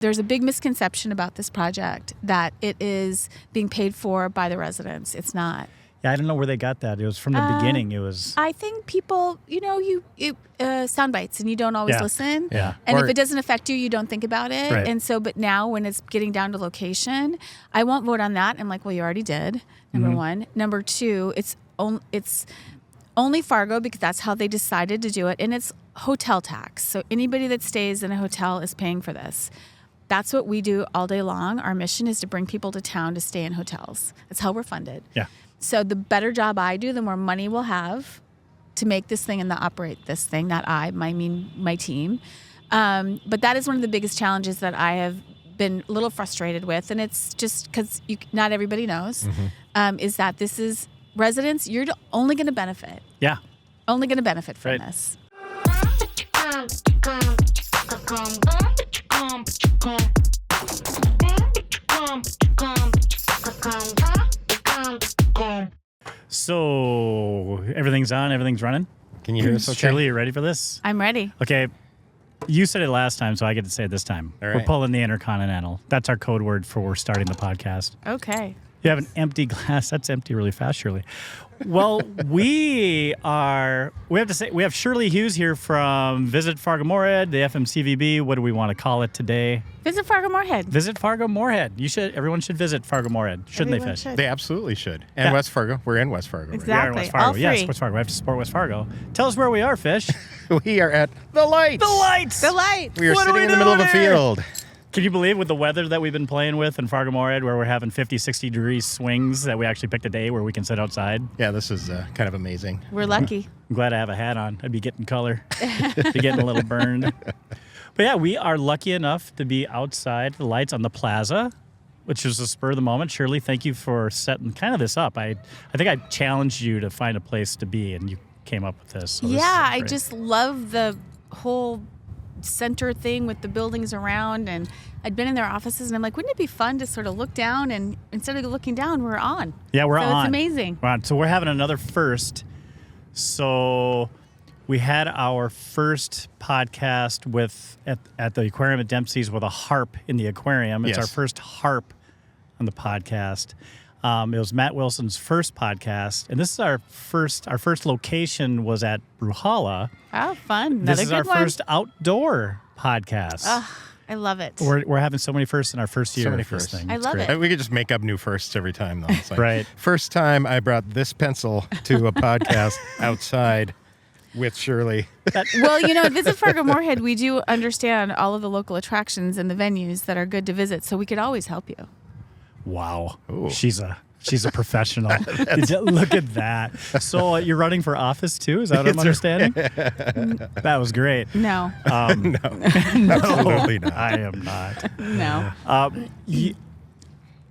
there's a big misconception about this project that it is being paid for by the residents. It's not. Yeah, I don't know where they got that. It was from the beginning. It was. I think people, you sound bites and you don't always listen. Yeah. And if it doesn't affect you, you don't think about it. Right. And so, but now when it's getting down to location, I won't vote on that. I'm like, well, you already did. Number one. Number two, it's only Fargo because that's how they decided to do it. And it's hotel tax. So anybody that stays in a hotel is paying for this. That's what we do all day long. Our mission is to bring people to town to stay in hotels. That's how we're funded. Yeah. So the better job I do, the more money we'll have to make this thing and to operate this thing. Not my team. But that is one of the biggest challenges that I have been a little frustrated with. And it's just because not everybody knows, is that this is residents. You're only going to benefit. Yeah. Only going to benefit from this. So everything's on, everything's running. Can you hear us okay? Shirley, you ready for this? I'm ready. Okay. You said it last time, so I get to say it this time. All right. We're pulling the Intercontinental. That's our code word for starting the podcast. Okay. You have an empty glass. That's empty really fast, Shirley. Well, we have Shirley Hughes here from Visit Fargo-Moorhead, the FMCVB. What do we want to call it today? Visit Fargo-Moorhead. Visit Fargo-Moorhead. Everyone should visit Fargo-Moorhead, shouldn't Everyone they, Fish? should. They absolutely should. And West Fargo. We're in West Fargo. Exactly. We are in West Fargo. All three. Yes, West Fargo. We have to support West Fargo. Tell us where we are, Fish. Right? We are at the lights. The lights! The light. We are What are sitting we in the middle of a doing here? field. Can you believe with the weather that we've been playing with in Fargo-Moorhead, where we're having 50, 60 degree swings, that we actually picked a day where we can sit outside? Yeah, this is kind of amazing. We're lucky. I'm glad I have a hat on. I'd be getting color. Be getting a little burned. But yeah, we are lucky enough to be outside the lights on the plaza, which is the spur of the moment. Shirley, thank you for setting kind of this up. I think I challenged you to find a place to be, and you came up with this. So this is I great. just love the whole center thing with the buildings around, and I'd been in their offices and I'm like, wouldn't it be fun to sort of look down, and instead of looking down, we're on. Yeah, we're so on. It's amazing. We're on. So we're having another first. So we had our first podcast at the aquarium at Dempsey's with a harp in the aquarium. It's Yes. our first harp on the podcast. It was Matt Wilson's first podcast, and this is our first location was at Bruhala. Oh, fun. Another This is good our one. first outdoor podcast. I love it. We're having so many firsts in our first year. So many of this firsts. thing. I It's love great. it. We could just make up new firsts every time, though. It's like, Right. First time I brought this pencil to a podcast outside with Shirley. Well, Visit Fargo-Moorhead, we do understand all of the local attractions and the venues that are good to visit, so we could always help you. Wow. Ooh. She's a professional. Look at that. So you're running for office too? Is that what I'm understanding? That was great. No. No, absolutely not. I am not. No.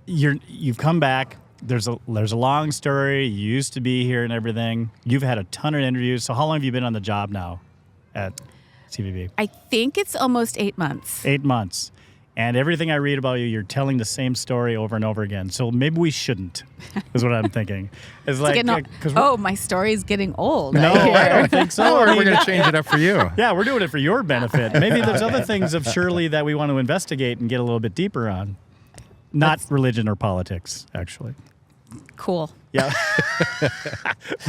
You've come back. There's a long story. You used to be here and everything. You've had a ton of interviews. So how long have you been on the job now at CVB? I think it's almost 8 months. 8 months. And everything I read about you, you're telling the same story over and over again. So maybe we shouldn't, is what I'm thinking. It's like, my story's getting old. no, I don't think so. Or I we're mean, going to change it up for you. yeah, we're doing it for your benefit. Maybe there's other things of Shirley that we want to investigate and get a little bit deeper on. Not religion or politics, actually. Cool. Yeah.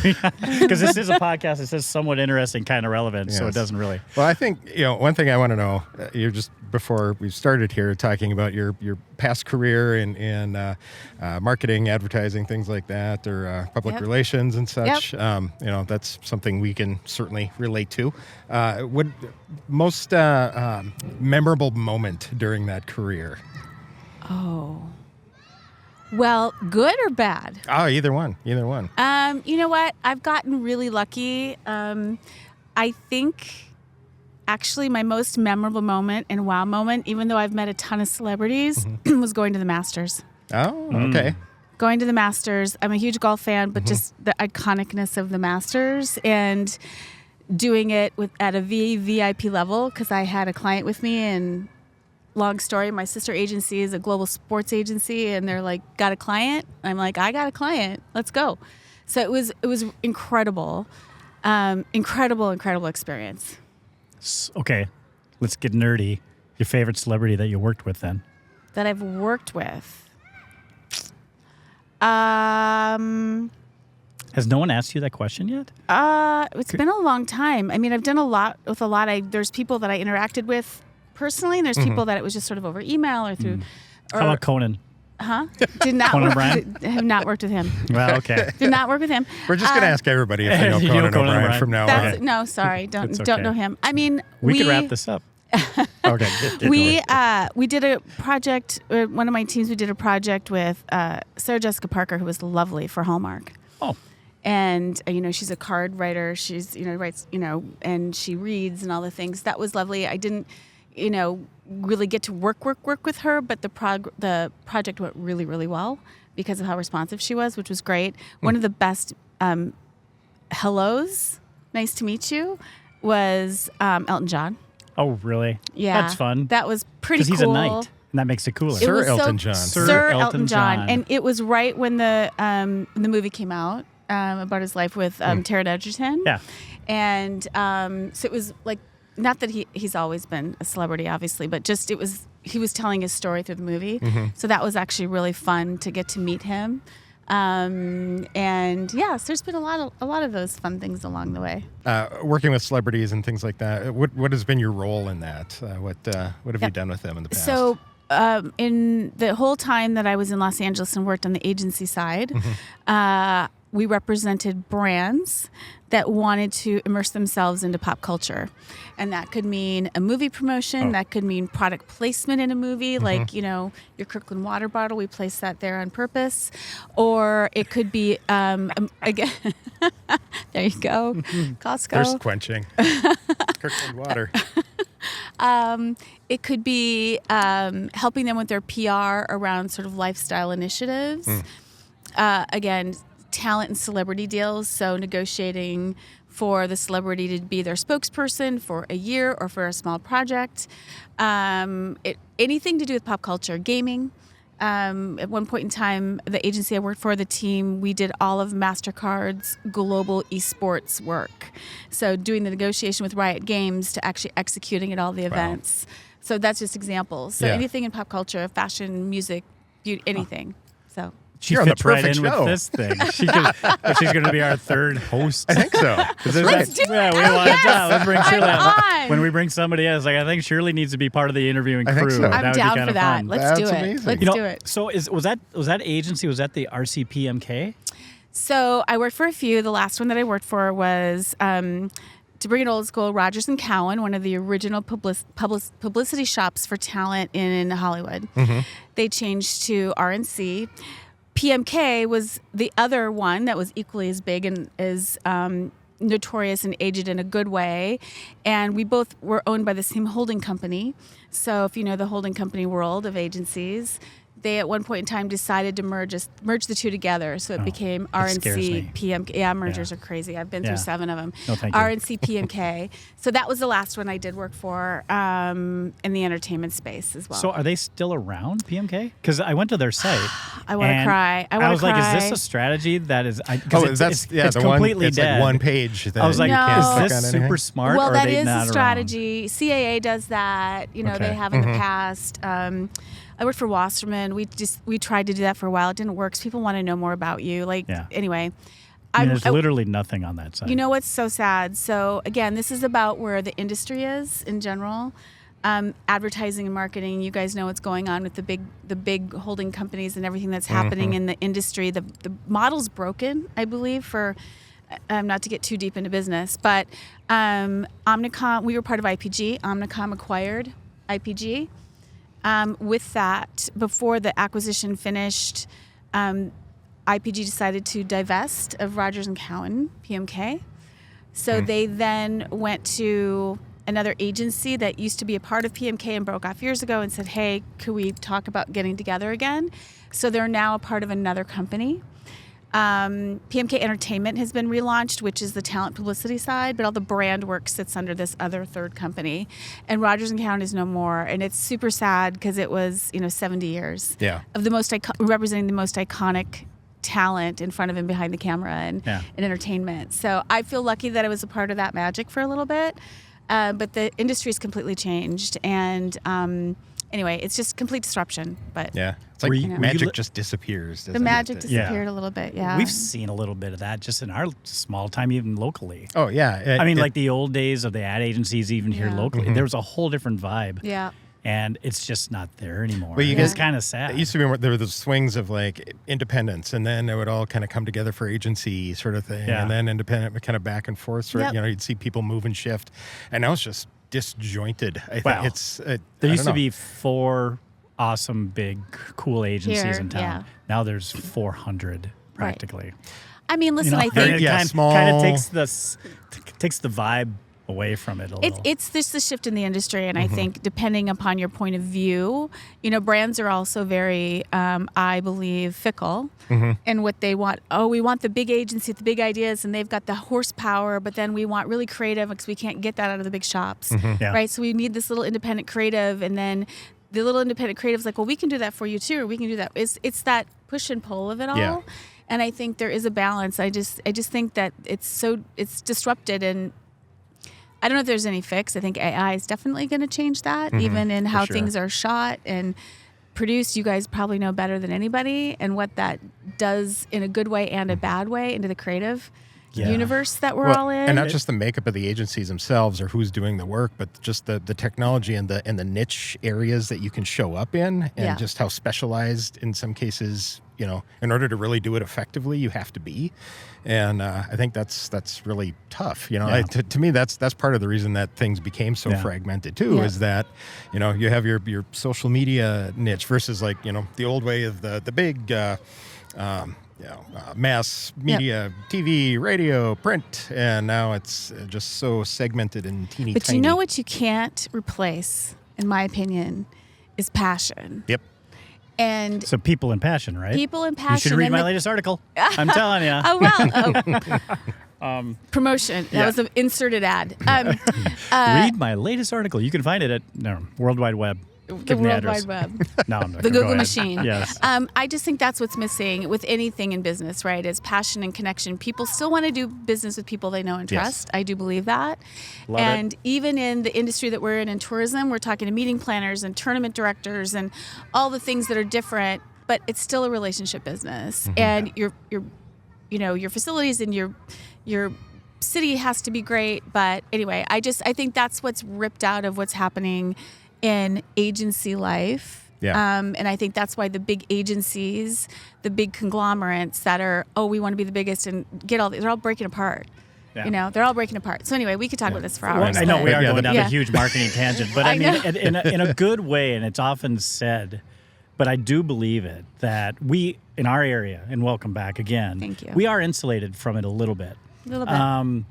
Because this is a podcast that says somewhat interesting, kind of relevant, so it Yes. doesn't really. Well, I think, one thing I want to know, you're just, before we started here, talking about your past career in marketing, advertising, things like that, or public Yep. relations and such. That's something we can certainly relate to. What most memorable moment during that career? Oh. Well, good or bad? Oh, either one. You know what? I've gotten really lucky. I think actually my most memorable moment and wow moment, even though I've met a ton of celebrities, was going to the Masters. Oh, okay. Going to the Masters. I'm a huge golf fan, but just the iconicness of the Masters and doing it at a VIP level because I had a client with me and long story, my sister agency is a global sports agency and they're like, got a client? I'm like, I got a client. Let's go. So it was incredible. Incredible experience. Okay, let's get nerdy. Your favorite celebrity that you worked with then? That I've worked with. Has no one asked you that question yet? It's been a long time. I mean, I've done a lot with a lot. There's people that I interacted with personally, and there's people that it was just sort of over email or through. How about Conan? Did not Conan work. O'Brien? Have not worked with him. Well, okay. Did not work with him. We're just going to ask everybody if they know Conan O'Brien from now on. No, sorry, don't okay. know him. I mean, We could wrap this up. Okay. We did a project. One of my teams, we did a project with Sarah Jessica Parker, who was lovely for Hallmark. Oh. And she's a card writer. She's writes and she reads and all the things. That was lovely. I didn't really get to work with her, but the project went really, really well because of how responsive she was, which was great. One of the best hellos, nice to meet you, was Elton John. Oh, really? Yeah. That's fun. That was pretty cool. Because he's a knight, and that makes it cooler. Sir Elton John. Sir Elton John. And it was right when the movie came out about his life with Taron Egerton. Yeah. And so it was like, not that he's always been a celebrity, obviously, but just he was telling his story through the movie. So that was actually really fun to get to meet him. And yes, there's been a lot of those fun things along the way. Working with celebrities and things like that. What has been your role in that? What have you done with them in the past? So in the whole time that I was in Los Angeles and worked on the agency side, we represented brands that wanted to immerse themselves into pop culture. And that could mean a movie promotion. That could mean product placement in a movie, like, your Kirkland water bottle. We placed that there on purpose. Or it could be, again, there you go, Costco. Thirst quenching. Kirkland water. It could be helping them with their PR around sort of lifestyle initiatives. Again, talent and celebrity deals, so negotiating for the celebrity to be their spokesperson for a year or for a small project. Anything to do with pop culture, gaming. At one point in time, the agency I worked for, the team, we did all of MasterCard's global esports work. So doing the negotiation with Riot Games to actually executing at all the events. So that's just examples. So anything in pop culture, fashion, music, beauty, anything. So She You're on the fits right perfect in show. with this thing. She's going to be our third host. I think so. let's do it. Yeah, let's bring Shirley on. When we bring somebody else, I think Shirley needs to be part of the interviewing crew. I think so. That I'm would be down kind for of that. fun. Let's do That's it. amazing. Let's do it. So was that agency? Was that the RCPMK? So I worked for a few. The last one that I worked for was, to bring it old school, Rogers & Cowan, one of the original publicity shops for talent in Hollywood. They changed to RNC. PMK was the other one that was equally as big and as notorious and aged in a good way. And we both were owned by the same holding company. So if you know the holding company world of agencies, they at one point in time decided to merge the two together. So it became RNC PMK. Yeah, mergers are crazy. I've been through 7 of them. No, thank you. RNC PMK. So that was the last one I did work for in the entertainment space as well. So are they still around, PMK? Because I went to their site. I want to cry. I was like, is this a strategy that is? It's the completely one, dead. Like one page. That I was like, No. you can't is click this on super anything? smart? Well, or that are they is not a strategy. CAA does that. They have in the past. I worked for Wasserman. We tried to do that for a while. It didn't work. 'Cause people want to know more about you. Anyway. I mean, there's literally nothing on that site. You know what's so sad? So again, this is about where the industry is in general. Advertising and marketing. You guys know what's going on with the big holding companies and everything that's happening in the industry. The model's broken, I believe, for not to get too deep into business, but Omnicom. We were part of IPG. Omnicom acquired IPG. With that, before the acquisition finished, IPG decided to divest of Rogers & Cowan, PMK. So they then went to another agency that used to be a part of PMK and broke off years ago and said, hey, could we talk about getting together again? So they're now a part of another company. PMK Entertainment has been relaunched, which is the talent publicity side, but all the brand work sits under this other third company. And Rogers & Cowan is no more, and it's super sad because it was 70 years of the most representing the most iconic talent in front of and behind the camera and entertainment. So I feel lucky that I was a part of that magic for a little bit. but the industry's completely changed. And anyway, it's just complete disruption. But Yeah. It's like Were you magic just disappears. the doesn't magic it? disappeared a little bit. Yeah, We've seen a little bit of that just in our small time, even locally. Oh, yeah. I mean, like the old days of the ad agencies, even here Yeah. locally, there was a whole different vibe. Yeah. And it's just not there anymore. But you It's guys- kind of sad. It used to be more, there were the swings of like independence, and then it would all kind of come together for agency sort of thing, Yeah. and then independent, kind of back and forth. Sort of, Yep. you know, you'd see people move and shift, and now it's just disjointed. I think Wow. There used to be 4 awesome, big, cool agencies Here, in town. yeah. Now there's 400 practically. I mean, listen, I And think it Yeah, kind small. of takes the vibe away from it a little. it's just the shift in the industry, and I think depending upon your point of view, brands are also very, I believe, fickle in what they want. Oh, we want the big agency with the big ideas, and they've got the horsepower, but then we want really creative because we can't get that out of the big shops, Yeah. right? So we need this little independent creative, and then the little independent creative's like, well, we can do that for you too, or we can do that. It's that push and pull of it all. Yeah. And I think there is a balance. I just think that it's disrupted, and I don't know if there's any fix. I think AI is definitely going to change that, even in how sure. things are shot and produced. You guys probably know better than anybody, and what that does in a good way and a bad way into the creative Yeah. universe that we're Well, all in. and not just the makeup of the agencies themselves or who's doing the work, but just the technology and the niche areas that you can show up in, and Yeah. just how specialized in some cases, in order to really do it effectively, you have to be. And I think that's really tough. Yeah. To me, that's part of the reason that things became so Yeah. fragmented too, Yeah. is that you have your social media niche versus like the old way of the big. Mass media, TV, radio, print, and now it's just so segmented and teeny but tiny. you know what you can't replace, in my opinion, is passion. Yep. And So people and passion, right? people and You passion. should read and my the- latest article. I'm telling you. Oh well. Promotion. That yeah. was an inserted ad. Read my latest article. You can find it at World Wide Web. The Give them World address. Wide Web. No, I'm not The gonna go Google ahead. machine. Yes. I just think that's what's missing with anything in business, right? Is passion and connection. People still want to do business with people they know and Yes. trust. I do believe that. Love it. And even in the industry that we're in tourism, we're talking to meeting planners and tournament directors and all the things that are different, but it's still a relationship business. And your facilities and your city has to be great. But anyway, I think that's what's ripped out of what's happening in agency life. Yeah. And I think that's why the big agencies, the big conglomerates that are, we want to be the biggest and get all they're all breaking apart. Yeah. They're all breaking apart. So anyway, we could talk about this for Well, hours. I know but- we are Yeah, going down Yeah. a huge marketing tangent, but I I mean, know. in a good way, and it's often said, but I do believe it, that we, in our area, and welcome back again, Thank you. we are insulated from it a little bit. A little bit.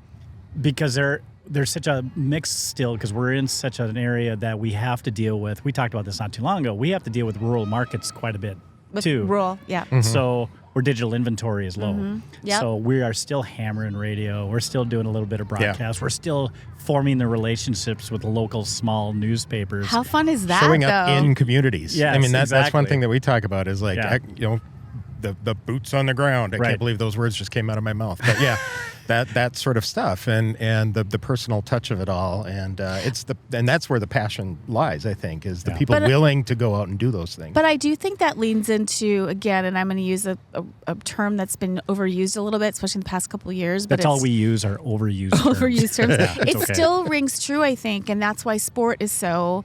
Because there's such a mix still, because we're in such an area that we have to deal with. We talked about this not too long ago. We have to deal with rural markets quite a bit With too. rural, yeah. So where digital inventory is low. Yep. So we are still hammering radio. We're still doing a little bit of broadcast. We're still forming the relationships with local small newspapers. How fun is that, Showing up though? in communities. Yes, I mean, that's one exactly. thing that we talk about is like, Yeah. the boots on the ground. I Right. can't believe those words just came out of my mouth. But yeah, that sort of stuff and the personal touch of it all. And that's where the passion lies, I think, is the Yeah. people But, willing to go out and do those things. But I do think that leans into, again, and I'm going to use a term that's been overused a little bit, especially in the past couple of years. But That's all it's we use are overused terms. overused terms. It okay. still rings true, I think, and that's why sport is so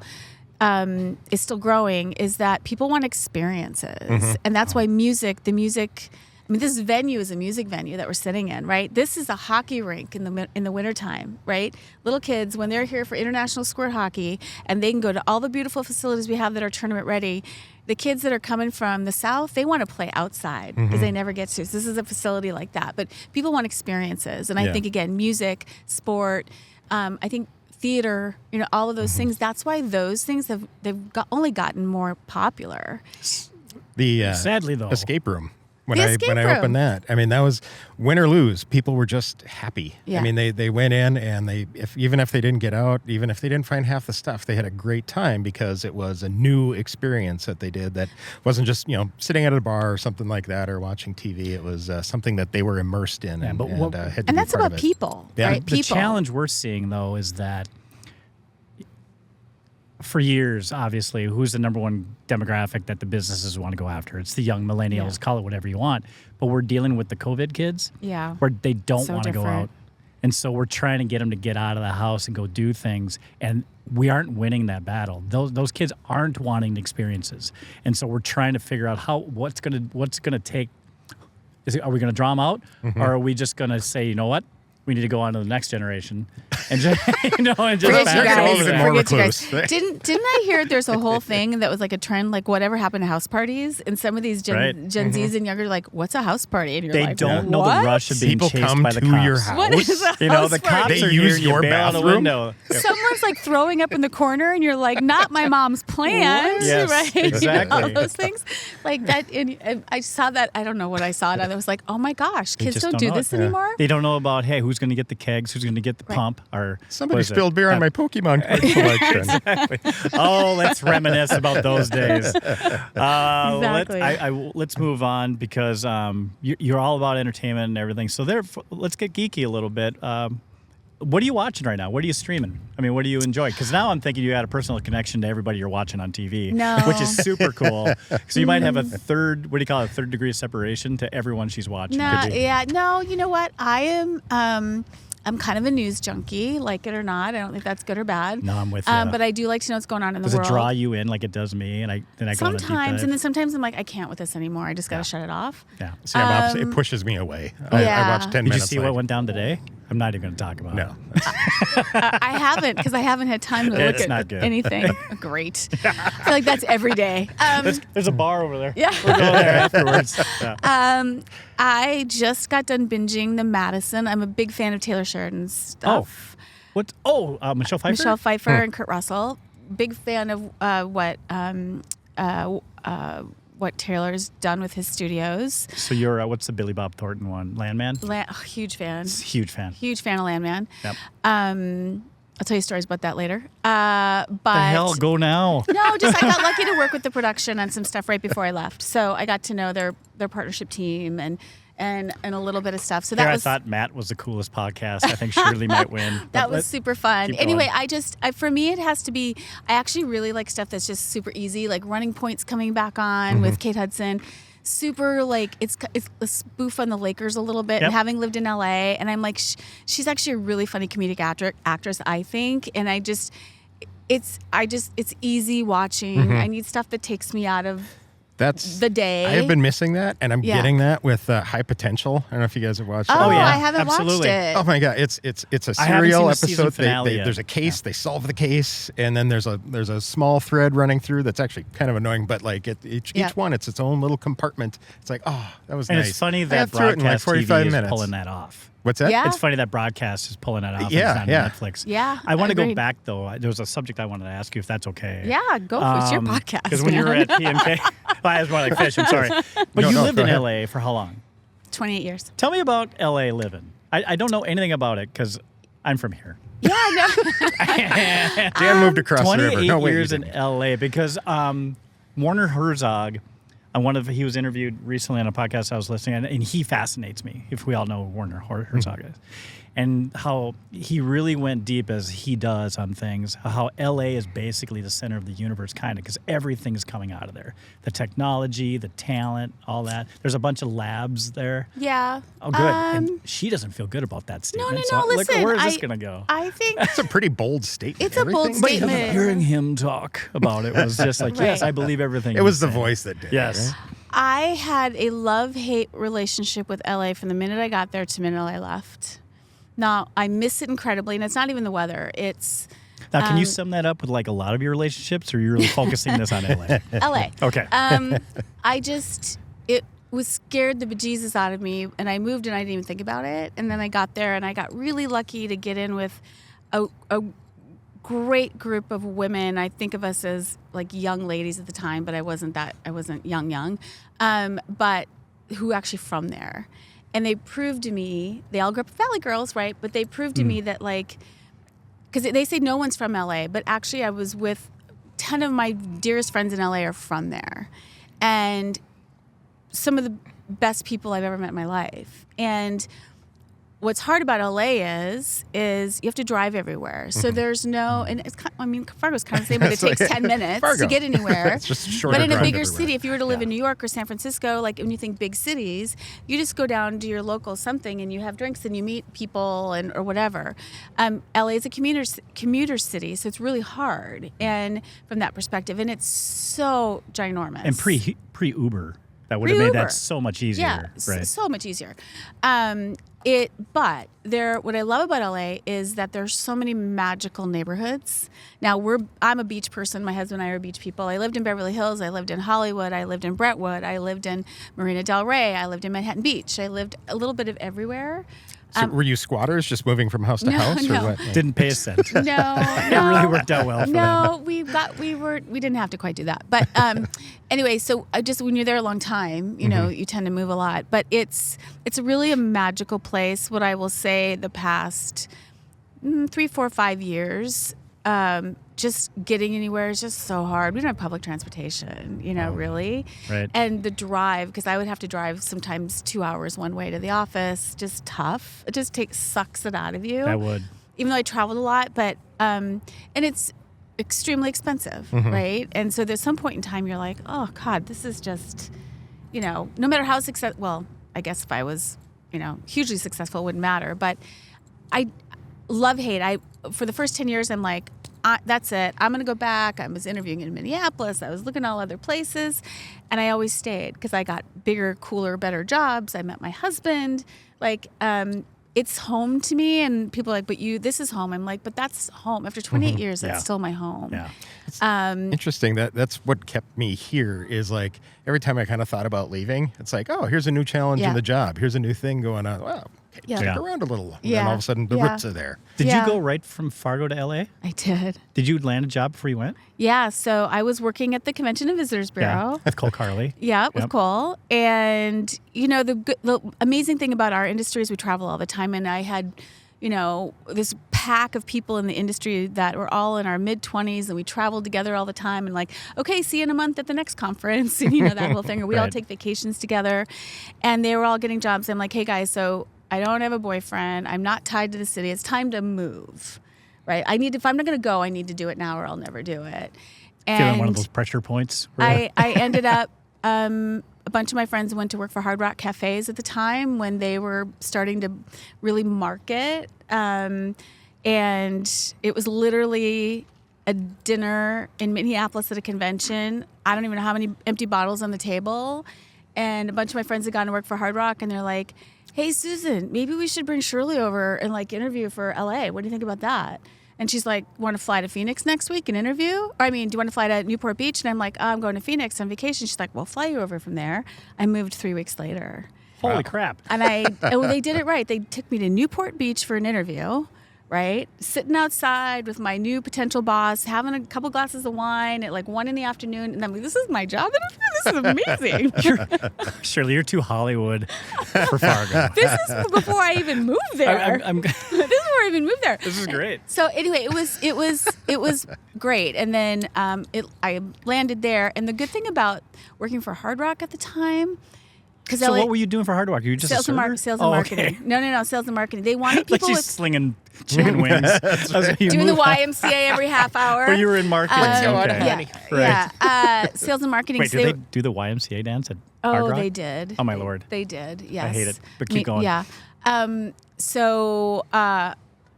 is still growing. Is that people want experiences, and that's why the music. I mean, this venue is a music venue that we're sitting in, right? This is a hockey rink in the wintertime, right? Little kids, when they're here for international squirt hockey, and they can go to all the beautiful facilities we have that are tournament ready. The kids that are coming from the south, they want to play outside because they never get to. So this is a facility like that. But people want experiences, and I Yeah. think again, music, sport. I think theater, all of those things. That's why those things only gotten more popular. The Sadly, though. escape room. When The I escape room. opened that, I mean, that was win or lose. People were just happy. Yeah. I mean, they went in and even if they didn't get out, even if they didn't find half the stuff, they had a great time because it was a new experience that they did that wasn't just sitting at a bar or something like that or watching TV. It was something that they were immersed in Yeah, and, but and, what- had to And be that's part about of it. people, Yeah. right? The People. challenge we're seeing, though, is that for years, obviously, who's the number one demographic that the businesses want to go after? It's the young millennials, call it whatever you want. But we're dealing with the COVID kids where they don't want to go out. And so we're trying to get them to get out of the house and go do things. And we aren't winning that battle. Those kids aren't wanting experiences. And so we're trying to figure out what's gonna take. Are we going to draw them out? Or are we just going to say, you know what? We need to go on to the next generation and just, Forget pass you guys. over Forget there. you guys. Didn't I hear there's a whole thing that was like a trend, like whatever happened to house parties? And some of these Gen Zs and younger are like, what's a house party? And you're They like, don't know the rush of being People chased come by the to cops. your house. What is a house The cops party? They are use here, your you bail out the bathroom? window. Someone's like throwing up in the corner, and you're like, not my mom's plans, Yes, right? exactly. All those things, like that. And I saw that. I don't know what I saw it on. I was like, oh my gosh, kids don't do this anymore. They don't know about, hey, who's going to get the kegs, who's going to get the pump, or Somebody spilled beer on my Pokemon card collection. Exactly. Oh, let's reminisce about those days. Exactly. Let's move on because you're all about entertainment and everything. So let's get geeky a little bit. What are you watching right now? What are you streaming? I mean, what do you enjoy? Because now I'm thinking you had a personal connection to everybody you're watching on TV, which is super cool. So you might have a third degree of separation to everyone she's watching. No, you know what? I am. I'm kind of a news junkie, like it or not. I don't think that's good or bad. No, I'm with you. But I do like to know what's going on in the world. Does it draw you in like it does me? And then I go on a deep dive? And then sometimes I'm like, I can't with this anymore. I just got to shut it off. Yeah. See, I'm opposite. It pushes me away. I watched 10 Did minutes. you see what went down today? I'm not even going to talk about it. No. I haven't, because I haven't had time to look at anything. Great. I feel like that's every day. There's a bar over there. Yeah. We'll go there afterwards. Yeah. I just got done binging The Madison. I'm a big fan of Taylor Sheridan's stuff. Michelle Pfeiffer? Michelle Pfeiffer and Kurt Russell. Big fan of what Taylor's done with his studios. So you're, what's the Billy Bob Thornton one? Landman? Huge fan. Huge fan. Huge fan of Landman. Yep. I'll tell you stories about that later. But the hell, go now. No, just I got lucky to work with the production on some stuff right before I left. So I got to know their partnership team and a little bit of stuff. So I thought Matt was the coolest podcast. I think Shirley might win. That was super fun. Anyway, for me, it has to be, I actually really like stuff that's just super easy, like Running Point's coming back on with Kate Hudson. Super, like, it's a spoof on the Lakers a little bit. And having lived in LA, and I'm like, she's actually a really funny comedic actress, I think. And it's easy watching. I need stuff that takes me out of That's the day. I have been missing that, and I'm getting that with High Potential. I don't know if you guys have watched it. Oh, yeah, I haven't absolutely. watched it. Oh my god, it's a I haven't serial seen the season episode. finale yet. There's a case, they solve the case, and then there's a small thread running through that's actually kind of annoying. But like each one, it's its own little compartment. It's like, oh, that was And nice. it's funny I that got through it in like broadcast 45 TV minutes. is pulling that off. What's that? Yeah. It's funny that broadcast is pulling it off. Yeah, on Netflix. Yeah, I want to go agreed. back though. There was a subject I wanted to ask you if that's okay. Yeah, go for it. It's your podcast. Because when you were at PMK, I was more like fish. I'm sorry, but you lived in LA for how long? 28 years. Tell me about LA living. I don't know anything about it because I'm from here. Yeah, no. Dan moved across the 28 river. No, wait, years you in didn't. LA because Warner Herzog, he was interviewed recently on a podcast I was listening to, and he fascinates me, if we all know who Warner Herzog is. And how he really went deep as he does on things, how LA is basically the center of the universe, kind of, because everything's coming out of there. The technology, the talent, all that. There's a bunch of labs there. Yeah. Oh, good. And she doesn't feel good about that statement. No, listen. Where is this going to go? I think That's a pretty bold statement. it's a bold Everything- statement. Hearing him talk about it was just like, yes, Right. I believe everything. It was he's the saying. voice that did. Yes. Right? I had a love-hate relationship with LA from the minute I got there to the minute I left. Now, I miss it incredibly, and it's not even the weather. It's Now, can you sum that up with like a lot of your relationships, or are you really focusing this on LA? LA. Okay. It was scared the bejesus out of me, and I moved and I didn't even think about it. And then I got there, and I got really lucky to get in with a great group of women. I think of us as like young ladies at the time, but I wasn't young. But who actually from there. And they proved to me, they all grew up Valley girls, right? But they proved to me that, like, because they say no one's from LA, but actually I was with 10 of my dearest friends in LA are from there. And some of the best people I've ever met in my life. And what's hard about LA is you have to drive everywhere. So there's no, and it's kind, I mean, Fargo's kind of the same, but it takes 10 minutes Fargo. to get anywhere. It's just a shorter But in a drive bigger everywhere. city, if you were to live in New York or San Francisco, like when you think big cities, you just go down to your local something and you have drinks and you meet people and or whatever. LA is a commuter city, so it's really hard, and from that perspective, and it's so ginormous. And pre Uber, that would have made that so much easier. Yeah, right. so much easier. But what I love about LA is that there's so many magical neighborhoods. Now I'm a beach person. My husband and I are beach people. I lived in Beverly Hills. I lived in Hollywood. I lived in Brentwood. I lived in Marina Del Rey. I lived in Manhattan Beach. I lived a little bit of everywhere. So were you squatters just moving from house to house, or no. what? Didn't pay a cent. No, It really worked out well for them. No, we didn't have to quite do that. But anyway, so just when you're there a long time, you know, you tend to move a lot. But it's really a magical place. What I will say, the past 3, 4, 5 years, just getting anywhere is just so hard. We don't have public transportation, you know, really. Right. And the drive, because I would have to drive sometimes 2 hours one way to the office, just tough. It just sucks it out of you. That would. Even though I traveled a lot, but and it's extremely expensive, right? And so there's some point in time you're like, oh God, this is just, you know, no matter how successful. Well, I guess if I was, you know, hugely successful, it wouldn't matter. But I love hate. For the first 10 years, I'm like, that's it. I'm going to go back. I was interviewing in Minneapolis. I was looking at all other places. And I always stayed because I got bigger, cooler, better jobs. I met my husband. Like, it's home to me. And people are like, but this is home. I'm like, but that's home. After 28 years, that's still my home. Yeah. Interesting. That's what kept me here is like every time I kind of thought about leaving, it's like, oh, here's a new challenge in the job. Here's a new thing going on. Well, okay, stick around a little. And then all of a sudden the roots are there. Did you go right from Fargo to LA? I did. Did you land a job before you went? Yeah. So I was working at the Convention and Visitors Bureau. Yeah, with Cole Carley. Yeah, with Cole. And, you know, the amazing thing about our industry is we travel all the time. And I had, you know, this pack of people in the industry that were all in our mid-20s, and we traveled together all the time, and like, okay, see you in a month at the next conference, and, you know, that whole thing. Or we all take vacations together. And they were all getting jobs. I'm like, hey, guys, so I don't have a boyfriend. I'm not tied to the city. It's time to move, right? If I'm not going to go, I need to do it now or I'll never do it. And Feeling one of those pressure points? I ended up, a bunch of my friends went to work for Hard Rock Cafes at the time when they were starting to really market. And it was literally a dinner in Minneapolis at a convention. I don't even know how many empty bottles on the table. And a bunch of my friends had gone to work for Hard Rock, and they're like, hey, Susan, maybe we should bring Shirley over and like interview for LA. What do you think about that? And she's like, want to fly to Phoenix next week and interview? Or, I mean, do you want to fly to Newport Beach? And I'm like, oh, I'm going to Phoenix on vacation. She's like, well, fly you over from there. I moved 3 weeks later. Holy crap. And they did it right. They took me to Newport Beach for an interview, right? Sitting outside with my new potential boss, having a couple glasses of wine at like 1 p.m. And I'm like, this is my job. This is amazing. Shirley, you're too Hollywood for Fargo. This is before I even moved there. This is before I even moved there. This is great. So anyway, it was great. And then I landed there. And the good thing about working for Hard Rock at the time, So what were you doing for Hard Rock? You just sales and marketing. Okay. No, sales and marketing. They wanted people like she's slinging chicken wings. doing the YMCA every half hour. But you were in marketing. Sales and marketing. Wait, did they do the YMCA dance at Hard Rock? They did. Oh, my Lord. They did, yes. I hate it, but keep going. Yeah.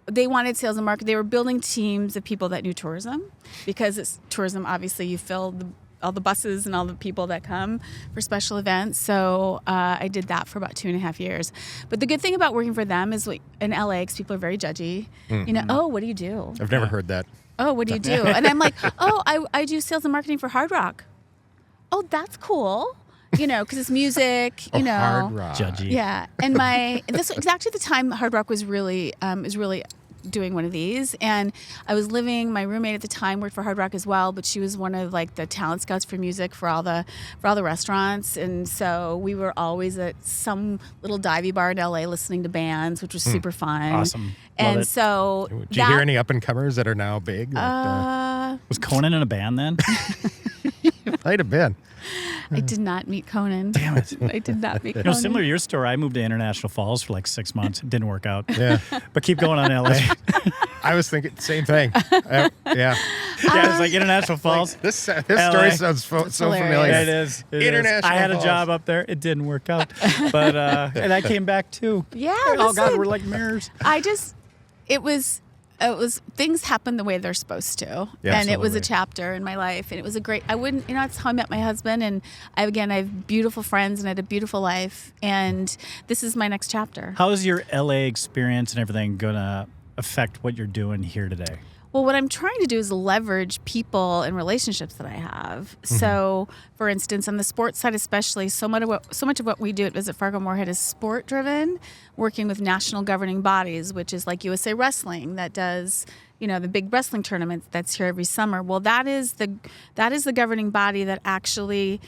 They wanted sales and marketing. They were building teams of people that knew tourism, because it's tourism, obviously, you fill all the buses and all the people that come for special events. So I did that for about 2.5 years. But the good thing about working for them is in LA, because people are very judgy, you know, oh, what do you do? I've never heard that. Oh, what do you do? And I'm like, oh, I do sales and marketing for Hard Rock. Oh, that's cool. You know, because it's music, you know. Hard Rock. Judgy. Yeah. And this was actually the time Hard Rock was really doing one of these, and I was living. My roommate at the time worked for Hard Rock as well, but she was one of like the talent scouts for music for all the restaurants, and so we were always at some little divey bar in LA listening to bands, which was super fun. Awesome. And Love it. so, Did you hear any up and comers that are now big? Was Conan in a band then? might have been. I did not meet Conan. Damn it. I did not meet You Conan. know, similar to your story, I moved to International Falls for like 6 months. It didn't work out. Yeah. But keep going on LA. I was thinking the same thing. Yeah. Yeah, it's like International Falls. This story LA. sounds so hilarious. familiar. Yeah, it is. It is. International I had a Falls. job up there. It didn't work out. But and I came back too. Yeah, Oh God, listen. we're like mirrors. It was things happen the way they're supposed to. Yeah, and it was a absolutely. chapter in my life, and it was a great, that's how I met my husband. And I have beautiful friends and I had a beautiful life, and this is my next chapter. How is your LA experience and everything gonna affect what you're doing here today? Well, what I'm trying to do is leverage people and relationships that I have. So, for instance, on the sports side especially, so much of what we do at Visit Fargo-Moorhead is sport-driven, working with national governing bodies, which is like USA Wrestling that does, the big wrestling tournament that's here every summer. Well, that is the governing body that actually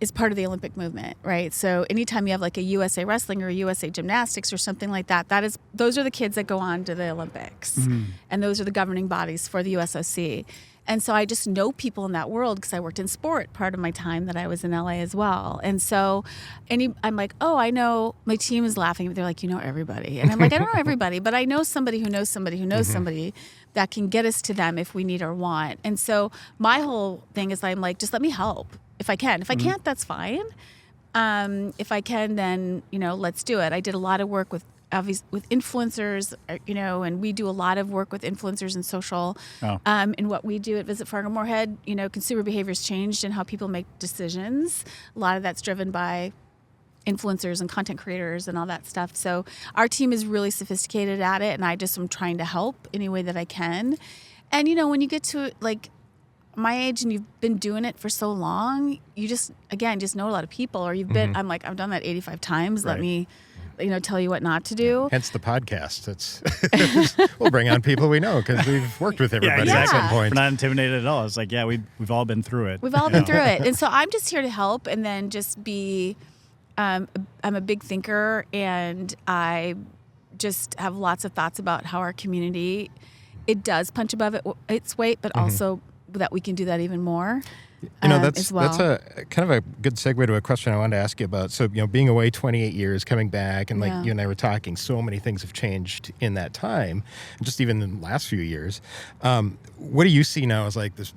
is part of the Olympic movement, right? So anytime you have like a USA Wrestling or a USA Gymnastics or something like that, those are the kids that go on to the Olympics. And those are the governing bodies for the USOC. And so I just know people in that world because I worked in sport part of my time that I was in LA as well. And so I'm like, oh, I know, my team is laughing. They're like, you know everybody. And I'm like, I don't know everybody, but I know somebody who knows somebody who knows somebody that can get us to them if we need or want. And so my whole thing is I'm like, just let me help if I can. If I can't, that's fine. If I can, then, let's do it. I did a lot of work with influencers, and we do a lot of work with influencers and social. Oh. And what we do at Visit Fargo-Moorhead, consumer behavior's changed in how people make decisions. A lot of that's driven by influencers and content creators and all that stuff. So our team is really sophisticated at it, and I just am trying to help any way that I can. And, when you get to like my age and you've been doing it for so long, you just know a lot of people, or you've been, I'm like, I've done that 85 times. Right. Let me, tell you what not to do. Hence the podcast. We'll bring on people we know because we've worked with everybody at some point. We're not intimidated at all. It's like, we've all been through it. We've all been through it. And so I'm just here to help, and then just be, I'm a big thinker, and I just have lots of thoughts about how our community, it does punch above its weight, but also that we can do that even more. That's as well. that's a kind of a good segue to a question I wanted to ask you about. So, being away 28 years, coming back, and like Yeah. you and I were talking, so many things have changed in that time, just even in the last few years. What do you see now as like this,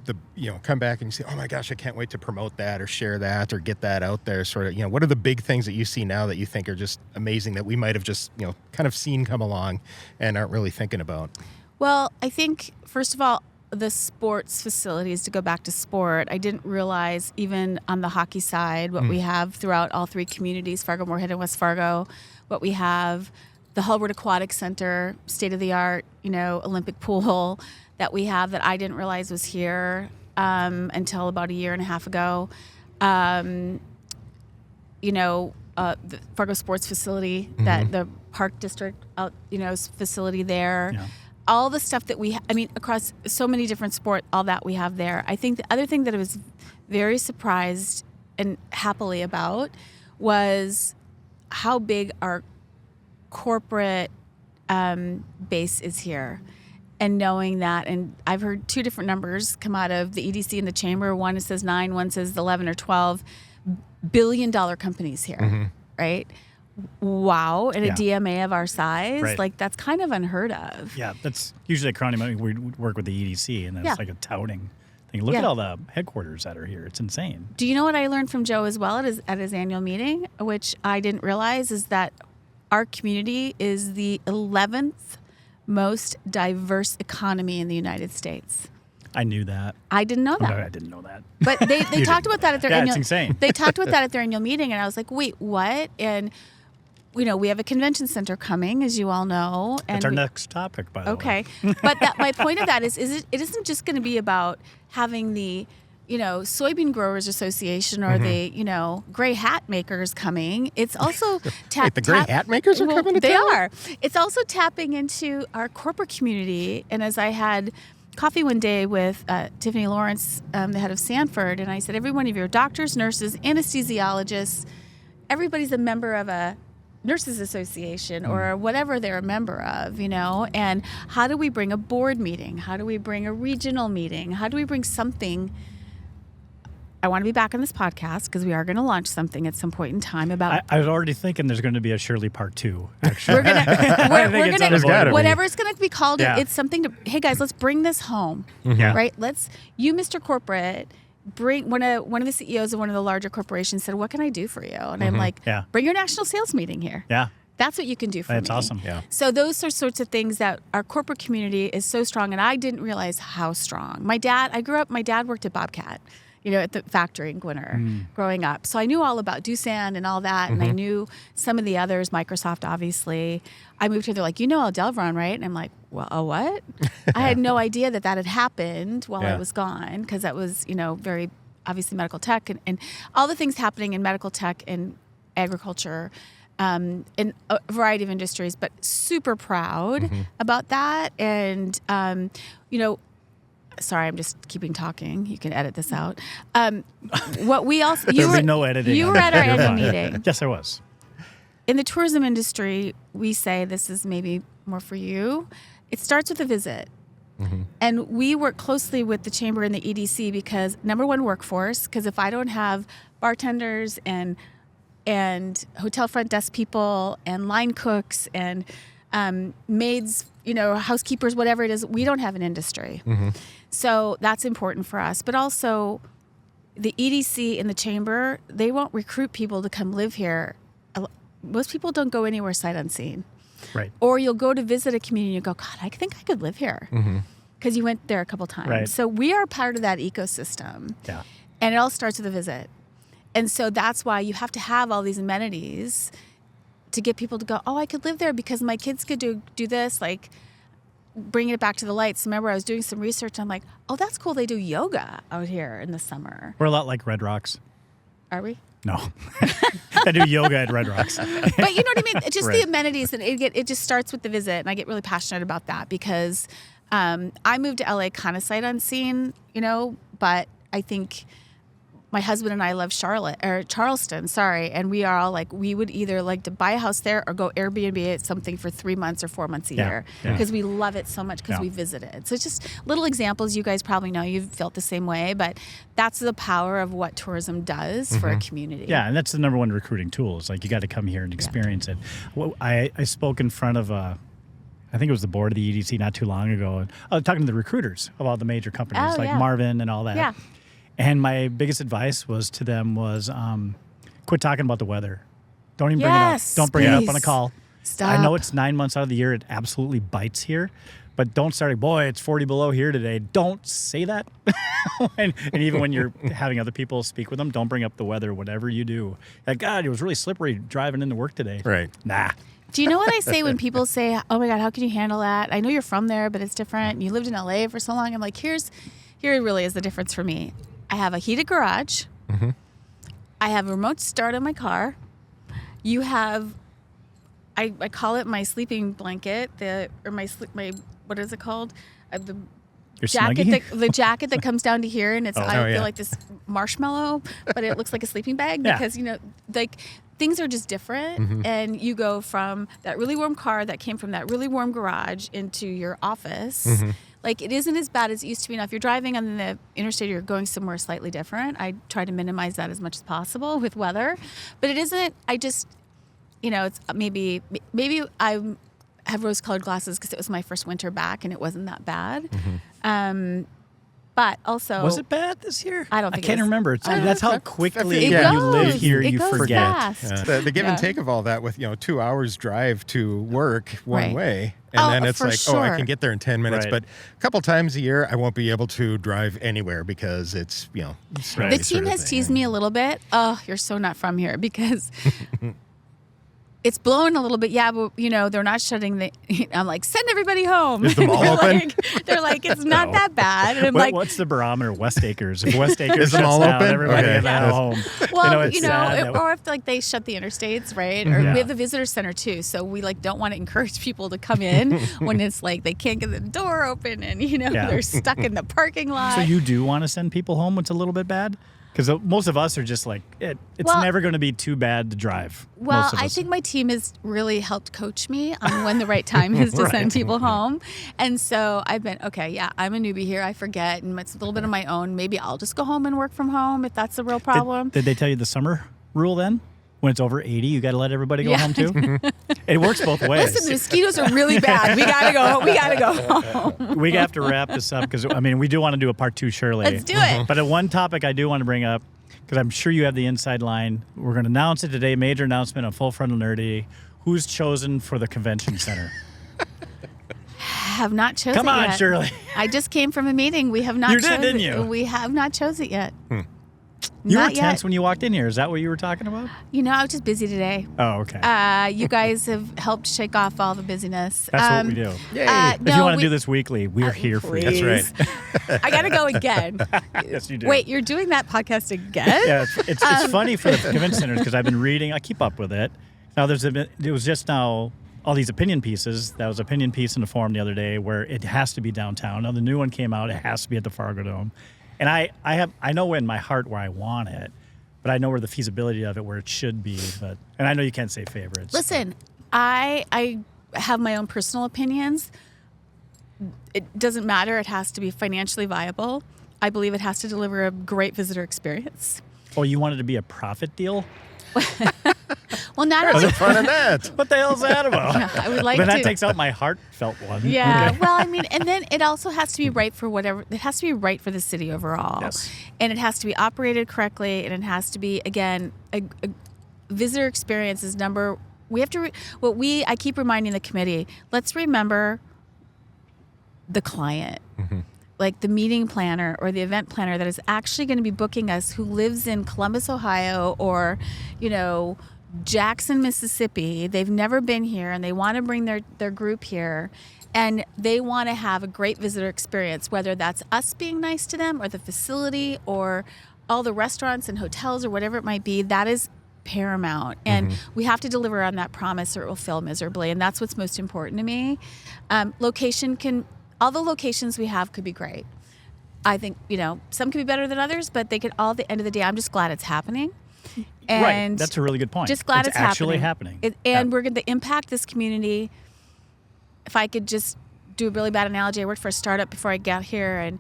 come back and you say, oh my gosh, I can't wait to promote that or share that or get that out there, sort of, what are the big things that you see now that you think are just amazing that we might have just, kind of seen come along and aren't really thinking about? Well, I think, first of all, the sports facilities, to go back to sport, I didn't realize even on the hockey side what we have throughout all three communities, Fargo-Moorhead and West Fargo, what we have, the Hullward Aquatic Center, state-of-the-art, Olympic pool that we have that I didn't realize was here until about a year and a half ago. The Fargo Sports Facility, that the Park District, facility there. Yeah. All the stuff that across so many different sport, all that we have there. I think the other thing that I was very surprised and happily about was how big our corporate base is here. And knowing that, and I've heard two different numbers come out of the EDC and the chamber. One says 9, one says 11 or 12 billion-dollar companies here, right? Wow, and a DMA of our size, Right. like that's kind of unheard of. Yeah, that's usually a acronym. We work with the EDC, and that's like a touting thing. Look at all the headquarters that are here. It's insane. Do you know what I learned from Joe as well at his annual meeting, which I didn't realize, is that our community is the 11th most diverse economy in the United States. I knew that. I didn't know that. No, I didn't know that. But they talked about that at their annual. It's insane. They talked about that at their annual meeting, and I was like, wait, what? And we have a convention center coming, as you all know. And That's our next topic, by the way. Okay, but my point of that is it isn't just going to be about having the Soybean Growers Association or the gray hat makers coming. It's also Wait, the gray hat makers are coming to They town? are. It's also tapping into our corporate community. And as I had coffee one day with Tiffany Lawrence, the head of Sanford, and I said, every one of your doctors, nurses, anesthesiologists, everybody's a member of a nurses association or whatever they're a member of, and how do we bring a board meeting? How do we bring a regional meeting? How do we bring something I want to be back on this podcast because we are going to launch something at some point in time about. I was already thinking there's going to be a Shirley part 2. Actually, we're gonna There's gotta be. whatever it's going to be called. Yeah. It's something to. Hey guys, let's bring this home. Yeah. Right. You, Mr. Corporate. Bring one of the CEOs of one of the larger corporations said, "What can I do for you?" And I'm like, Yeah. "Bring your national sales meeting here. Yeah. That's what you can do for me." That's awesome. Yeah. So those are sorts of things that our corporate community is so strong, and I didn't realize how strong. My dad worked at Bobcat, at the factory in Gwinnett growing up. So I knew all about Doosan and all that, and I knew some of the others, Microsoft, obviously. I moved here, they're like, Delvron, right? And I'm like, well, what? I had no idea that had happened while I was gone, because that was, very obviously medical tech and all the things happening in medical tech and agriculture. In a variety of industries, but super proud about that. And, sorry, I'm just keeping talking. You can edit this out. What we also, There'll be no editing. You were at our annual meeting. Yes, I was. In the tourism industry, we say, this is maybe more for you. It starts with a visit. And we work closely with the chamber and the EDC because, number one, workforce, because if I don't have bartenders and hotel front desk people and line cooks and maids, housekeepers, whatever it is, we don't have an industry. So that's important for us. But also the EDC and the chamber, they won't recruit people to come live here. Most people don't go anywhere sight unseen. Right. Or you'll go to visit a community and you go, God, I think I could live here. Because you went there a couple times. Right. So we are part of that ecosystem. Yeah. And it all starts with a visit. And so that's why you have to have all these amenities to get people to go, oh, I could live there because my kids could do this, like bringing it back to the lights. Remember, I was doing some research. I'm like, oh, that's cool. They do yoga out here in the summer. We're a lot like Red Rocks. Are we? No. I do yoga at Red Rocks. But you know what I mean? It's just Right. the amenities. And it just starts with the visit. And I get really passionate about that because I moved to LA kind of sight unseen, but I think my husband and I love Charleston, and we are all like, we would either like to buy a house there or go Airbnb it something for 3 months or 4 months a year because we love it so much because we visited. So it's just little examples. You guys probably know, you've felt the same way, but that's the power of what tourism does for a community. Yeah, and that's the number one recruiting tool. Is like you got to come here and experience it. Well, I spoke in front of I think it was the board of the EDC not too long ago, and I was talking to the recruiters of all the major companies Marvin and all that. Yeah. And my biggest advice to them was quit talking about the weather. Don't even Yes, bring it up. Don't bring it up please. on a call. Stop. I know it's 9 months out of the year. It absolutely bites here. But don't start, boy, it's 40 below here today. Don't say that. and even when you're having other people speak with them, don't bring up the weather, whatever you do. Like, God, it was really slippery driving into work today. Right. Nah. Do you know what I say when people say, oh my God, how can you handle that? I know you're from there, but it's different. And you lived in LA for so long. I'm like, here really is the difference for me. I have a heated garage. I have a remote start on my car. You have, I call it my sleeping blanket, my what is it called? The Your jacket, Snuggie? the jacket that comes down to here, and it's I yeah. feel like this marshmallow, but it looks like a sleeping bag Yeah. because like things are just different, and you go from that really warm car that came from that really warm garage into your office. Like it isn't as bad as it used to be. Now, if you're driving on the interstate, or you're going somewhere slightly different. I try to minimize that as much as possible with weather, but it isn't. I just, it's maybe I have rose-colored glasses because it was my first winter back and it wasn't that bad. But also, Was it bad this year? I don't think I can't it was. remember. That's how quickly It when you goes. live here, It you goes forget. fast. The give and Yeah. take of all that with 2 hours drive to work one Right. way, and Oh, then it's for like, oh, I sure. can get there in 10 minutes, Right. but a couple times a year I won't be able to drive anywhere because it's snowy The sort team of has thing. teased me a little bit. Oh, you're so not from here because it's blowing a little bit. Yeah, but they're not shutting the. I'm like, send everybody home. Is the mall They're open? they're like, it's not No. that bad. And I'm like, What's the barometer? West Acres. If West Acres Is the shuts mall down, open? everybody Okay. can go home. well, it's sad that- or if like they shut the interstates, right? Or Yeah. we have the visitor center too, so we don't want to encourage people to come in when it's like they can't get the door open and Yeah. they're stuck in the parking lot. So you do want to send people home when it's a little bit bad? Because most of us are just like, it's Well- never going to be too bad to drive. Well, most of I us. think my team has really helped coach me on when the right time is to send people home. And so I've been, I'm a newbie here. I forget. And it's a little bit of my own. Maybe I'll just go home and work from home if that's a real problem. Did they tell you the summer rule then? When it's over 80, you got to let everybody go home too? It works both ways. Listen, the mosquitoes are really bad. We got to go home. We got to go home. We have to wrap this up because, we do want to do a part 2, Shirley. Let's do it. But one topic I do want to bring up, because I'm sure you have the inside line. We're going to announce it today, major announcement on Full Frontal Nerdy. Who's chosen for the convention center? Have not chosen Come on, yet. Shirley. I just came from a meeting. We have not You chosen. did, didn't you? We have not chosen it yet. You Not were tense yet. when you walked in here. Is that what you were talking about? I was just busy today. Oh, okay. You guys have helped shake off all the busyness. That's what we do. Yay. If you want to do this weekly, we're here for you. please. That's right. I got to go again. Yes, you do. Wait, you're doing that podcast again? Yeah, it's funny for the convention centers because I've been reading. I keep up with it. Now, it was just now all these opinion pieces. That was an opinion piece in the forum the other day where it has to be downtown. Now, the new one came out. It has to be at the Fargo Dome. And I know in my heart where I want it, but I know where the feasibility of it, where it should be. And I know you can't say favorites. Listen, I have my own personal opinions. It doesn't matter. It has to be financially viable. I believe it has to deliver a great visitor experience. Oh, you want it to be a profit deal? Well, not What's only the fun of that? What the hell's that about? I would like But to. that takes out my heartfelt one. Yeah. Well, and then it also has to be right for whatever. It has to be right for the city overall. Yes. And it has to be operated correctly, and it has to be again a visitor experience is number. We have to. I keep reminding the committee. Let's remember the client. Like the meeting planner or the event planner that is actually going to be booking us, who lives in Columbus, Ohio, or, Jackson, Mississippi. They've never been here and they want to bring their group here, and they want to have a great visitor experience, whether that's us being nice to them or the facility or all the restaurants and hotels or whatever it might be. That is paramount, and we have to deliver on that promise or it will fail miserably, and that's what's most important to me. All the locations we have could be great. I think, some could be better than others, but they could all, at the end of the day, I'm just glad it's happening. And Right. That's a really good point. just glad it's actually happening. We're going to impact this community. If I could just do a really bad analogy, I worked for a startup before I got here, and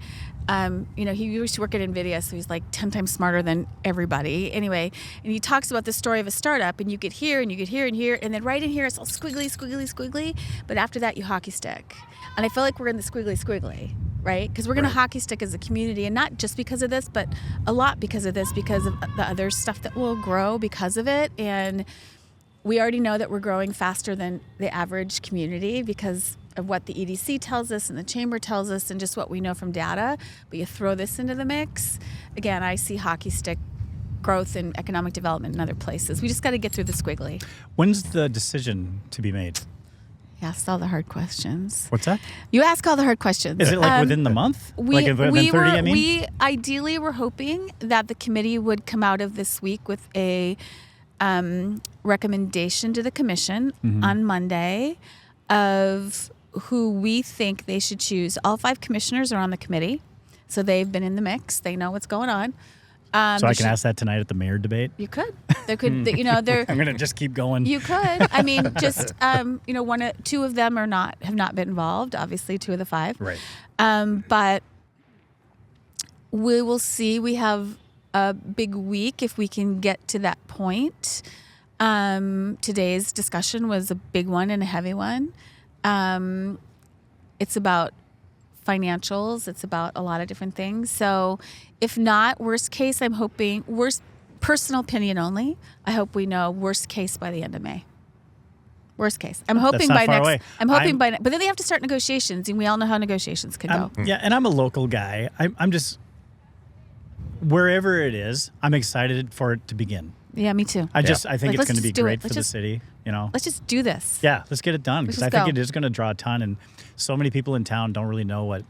he used to work at NVIDIA, so he's like 10 times smarter than everybody. Anyway, and he talks about the story of a startup, and you get here, and you get here, and here, and then right in here, it's all squiggly, squiggly, squiggly. But after that, you hockey stick. And I feel like we're in the squiggly, squiggly, right? Because we're going to hockey stick as a community, and not just because of this, but a lot because of this, because of the other stuff that will grow because of it. And we already know that we're growing faster than the average community because of what the EDC tells us and the chamber tells us and just what we know from data. But you throw this into the mix, again, I see hockey stick growth and economic development in other places. We just got to get through the squiggly. When's the decision to be made? You asked all the hard questions. What's that? You ask all the hard questions. Is it like within the month? Like within 30, I mean? We ideally were hoping that the committee would come out of this week with a recommendation to the commission on Monday of who we think they should choose. All 5 commissioners are on the committee, so they've been in the mix. They know what's going on. So I can ask that tonight at the mayor debate? You could. There could. They're. I'm going to just keep going. You could. I mean, just 2 of them have not been involved. Obviously, 2 of the 5. Right. But we will see. We have a big week if we can get to that point. Today's discussion was a big one and a heavy one. It's about financials. It's about a lot of different things. So if not, worst case, I'm hoping, personal opinion only, I hope we know worst case by the end of May. Worst case. I'm hoping not by far next. away. I'm hoping by. But then they have to start negotiations, and we all know how negotiations can go. Yeah, and I'm a local guy. I'm just, wherever it is, I'm excited for it to begin. Yeah, me too. I think Like, it's let's going to be just do it. great for Let's the just- city, Let's just do this. Yeah, let's get it done because Let's I just think go. it is going to draw a ton, and so many people in town don't really know what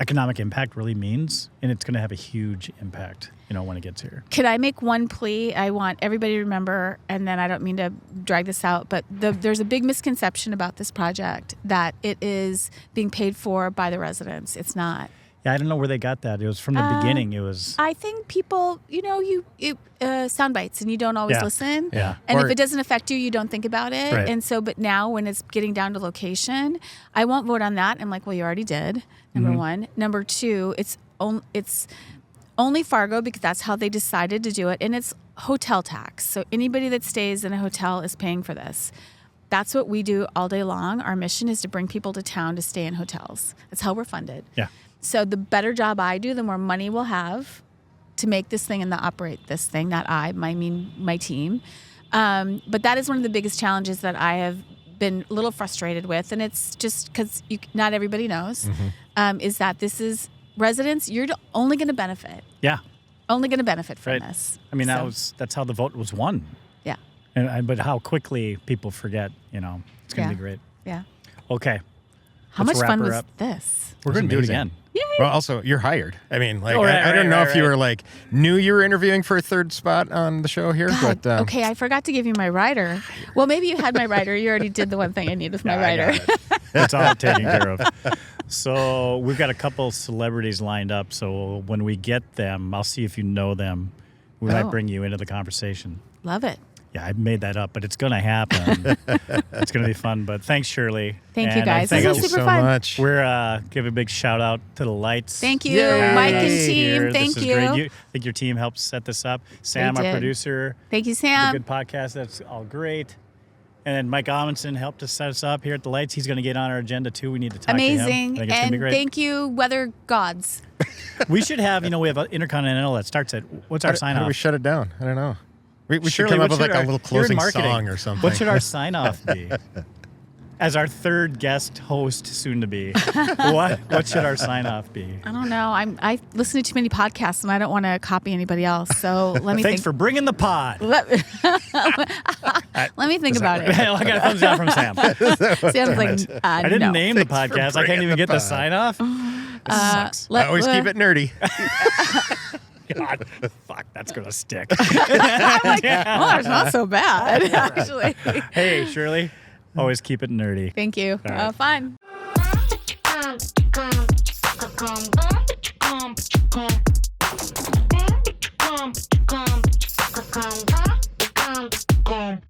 economic impact really means, and it's going to have a huge impact, when it gets here. Could I make one plea? I want everybody to remember, and then I don't mean to drag this out, but there's a big misconception about this project that it is being paid for by the residents. It's not. Yeah, I don't know where they got that. It was from the beginning. It was. I think people, sound bites and you don't always Yeah. listen. Yeah. And Or- if it doesn't affect you, you don't think about it. Right. And so, but now when it's getting down to location, I won't vote on that. I'm like, well, you already did. Number one. Number two, it's only Fargo because that's how they decided to do it. And it's hotel tax. So anybody that stays in a hotel is paying for this. That's what we do all day long. Our mission is to bring people to town to stay in hotels. That's how we're funded. Yeah. So the better job I do, the more money we'll have to make this thing and to operate this thing. Not I mean my team. But that is one of the biggest challenges that I have been a little frustrated with. And it's just because not everybody knows, is that this is residents, you're only going to benefit. Yeah. Only going to benefit from Right. this. I mean, So, that's how the vote was won. Yeah. But how quickly people forget, it's going to Yeah. be great. Yeah. Okay. How Let's much wrap fun her was up. this? We're It was going to do it amazing. again. Well, also, you're hired. I mean, like, Oh, right, I don't right, know right, if you right. were like knew you were interviewing for a third spot on the show here, God, but okay, I forgot to give you my rider. Well, maybe you had my rider. You already did the one thing I need with my I got rider. it. It's all taken care of. So we've got a couple celebrities lined up. So when we get them, I'll see if you know them. We might Oh. bring you into the conversation. Love it. Yeah, I made that up, but it's going to happen. It's going to be fun. But thanks, Shirley. Thank you, And I guys. think This thank was you super so fun. much. we're give a big shout out to the lights. Thank you, Yay. Mike and Yay. team. Here. Thank This is you. great. I think your team helped set this up. Sam, our did. producer, Thank you, the Sam. good podcast. That's all great. And then Mike Amundsen helped us set us up here at the lights. He's going to get on our agenda too. We need to talk to him. I Amazing. think it's going to And be great. thank you, weather gods. We should have, we have an Intercontinental that starts at, what's our sign how do off? we shut it down? I don't know. We should Shirley, come what up with should like a our- little you're in closing marketing. song or something. What should our sign off be? As our third guest host soon to be, what should our sign off be? I don't know. I listen to too many podcasts and I don't want to copy anybody else. So let me Thanks think. for bringing the pod. Let me think about it. I got a thumbs down from Sam. Sam's like, I didn't no. name the Thanks for podcast. I can't bringing even the get the pod. sign off. This sucks. I always keep it nerdy. God, fuck, that's gonna stick. I'm like, oh, it's not so bad, actually. Hey, Shirley, always keep it nerdy. Thank you. right. Fun. Come.